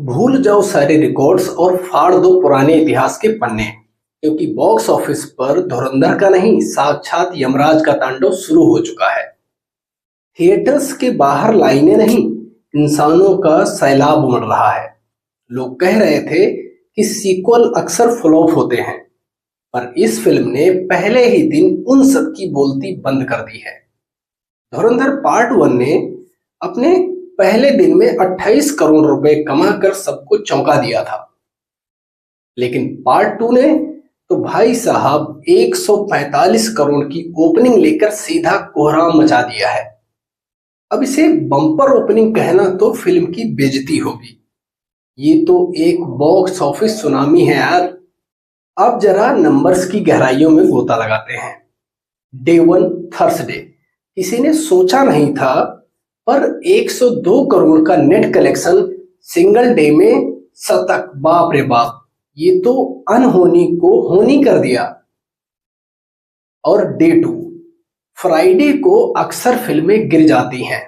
भूल जाओ सारे रिकॉर्ड्स और फाड़ दो पुराने इतिहास के पन्ने, क्योंकि बॉक्स ऑफिस पर धुरंधर का नहीं, साक्षात यमराज का तांडव शुरू हो चुका है। थिएटर्स के बाहर लाइनें नहीं, इंसानों का सैलाब उमड़ रहा है। लोग कह रहे थे कि सीक्वल अक्सर फ्लॉप होते हैं, पर इस फिल्म ने पहले ही दिन उन सब की बोलती बंद कर दी है। धुरंधर पार्ट 1 ने अपने पहले दिन में 28 करोड़ रुपए कमाकर सबको चौंका दिया था, लेकिन पार्ट 2 ने तो भाई साहब 145 करोड़ की ओपनिंग लेकर सीधा कोहराम मचा दिया है। अब इसे बम्पर ओपनिंग कहना तो फिल्म की बेइज्जती होगी। ये तो एक बॉक्स ऑफिस सुनामी है यार। अब जरा नंबर्स की गहराइयों में गोता लगाते हैं। डे 1 थर्सडे, किसी ने सोचा नहीं था, पर 102 करोड़ का नेट कलेक्शन सिंगल डे में शतक। बाप रे बाप, ये तो अनहोनी को होनी कर दिया। और डे 2 फ्राइडे को अक्सर फिल्में गिर जाती हैं,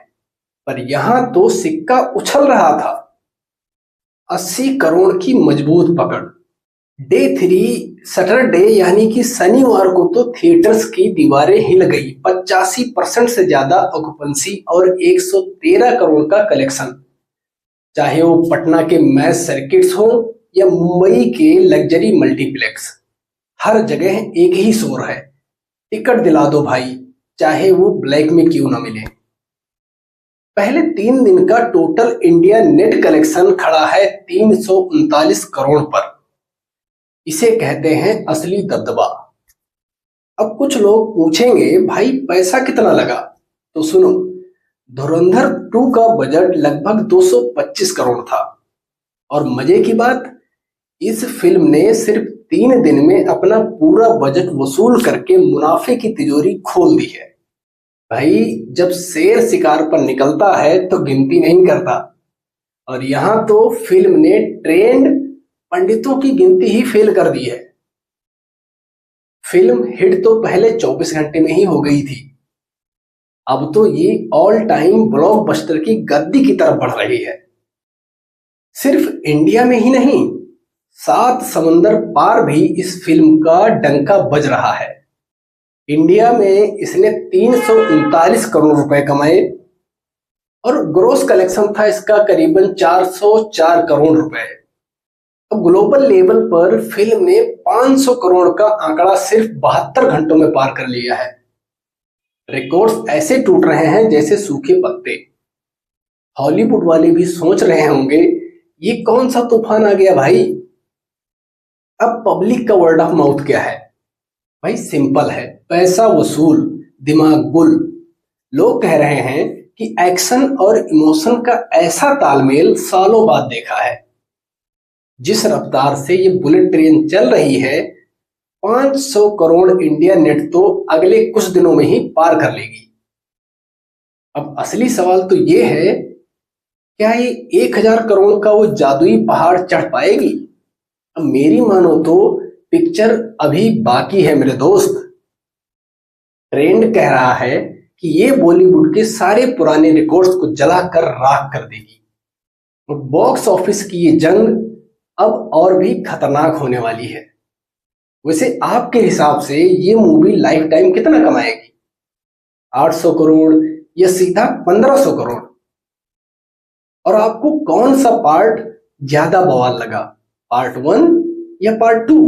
पर यहां तो सिक्का उछल रहा था। 80 करोड़ की मजबूत पकड़। डे 3 सैटरडे यानी कि शनिवार को तो थिएटर्स की दीवारें हिल गई। 85% से ज्यादा ऑक्यूपेंसी और 113 करोड़ का कलेक्शन। चाहे वो पटना के मैस सर्किट्स हो या मुंबई के लग्जरी मल्टीप्लेक्स, हर जगह एक ही शोर है, टिकट दिला दो भाई, चाहे वो ब्लैक में क्यों ना मिले। पहले 3 दिन का टोटल इंडिया नेट कलेक्शन खड़ा है 339 करोड़ पर। इसे कहते हैं असली दबदबा। अब कुछ लोग पूछेंगे, भाई पैसा कितना लगा? तो सुनो, धुरंधर 2 का बजट लगभग 225 करोड़ था। और मजे की बात, इस फिल्म ने सिर्फ 3 दिन में अपना पूरा बजट वसूल करके मुनाफे की तिजोरी खोल दी है। भाई, जब शेर शिकार पर निकलता है तो गिनती नहीं करता, और यहां तो फिल्म ने ट्रेंड पंडितों की गिनती ही फेल कर दी है। फिल्म हिट तो पहले 24 घंटे में ही हो गई थी, अब तो ये ऑल टाइम ब्लॉकबस्टर की गद्दी की तरफ बढ़ रही है। सिर्फ इंडिया में ही नहीं, 7 समंदर पार भी इस फिल्म का डंका बज रहा है। इंडिया में इसने 339 करोड़ रुपए कमाए और ग्रॉस कलेक्शन था इसका करीबन 404 करोड़ रुपए। अब ग्लोबल लेवल पर फिल्म ने 500 करोड़ का आंकड़ा सिर्फ 72 घंटों में पार कर लिया है। रिकॉर्ड्स ऐसे टूट रहे हैं जैसे सूखे पत्ते। हॉलीवुड वाले भी सोच रहे होंगे, ये कौन सा तूफान आ गया भाई। अब पब्लिक का वर्ड ऑफ माउथ क्या है? भाई सिंपल है, पैसा वसूल, दिमाग गुल। लोग कह रहे हैं कि एक्शन और इमोशन का ऐसा तालमेल सालों बाद देखा है। जिस रफ्तार से ये बुलेट ट्रेन चल रही है, 500 करोड़ इंडिया नेट तो अगले कुछ दिनों में ही पार कर लेगी। अब असली सवाल तो ये है, क्या ये 1000 करोड़ का वो जादुई पहाड़ चढ़ पाएगी? अब मेरी मानो तो पिक्चर अभी बाकी है मेरे दोस्त। ट्रेंड कह रहा है कि ये बॉलीवुड के सारे पुराने रिकॉर्ड्स को जलाकर राख कर देगी। और बॉक्स ऑफिस की ये जंग अब और भी खतरनाक होने वाली है। वैसे आपके हिसाब से ये मूवी लाइफ टाइम कितना कमाएगी? 800 करोड़ या सीधा 1500 करोड़? और आपको कौन सा पार्ट ज्यादा बवाल लगा, पार्ट 1 या पार्ट 2?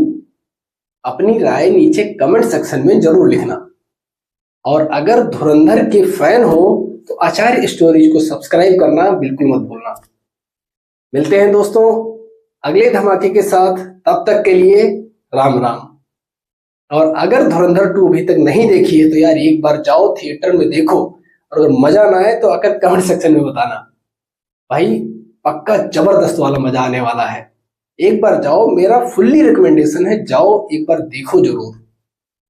अपनी राय नीचे कमेंट सेक्शन में जरूर लिखना। और अगर धुरंधर के फैन हो तो आचार्य स्टोरीज को सब्सक्राइब करना बिल्कुल मत भूलना। मिलते हैं दोस्तों अगले धमाके के साथ, तब तक के लिए राम राम। और अगर धुरंधर 2 अभी तक नहीं देखी है तो यार एक बार जाओ थिएटर में देखो, और अगर मजा ना आए तो आकर कमेंट सेक्शन में बताना। भाई पक्का जबरदस्त वाला मजा आने वाला है। एक बार जाओ, मेरा फुल्ली रिकमेंडेशन है, जाओ एक बार देखो जरूर।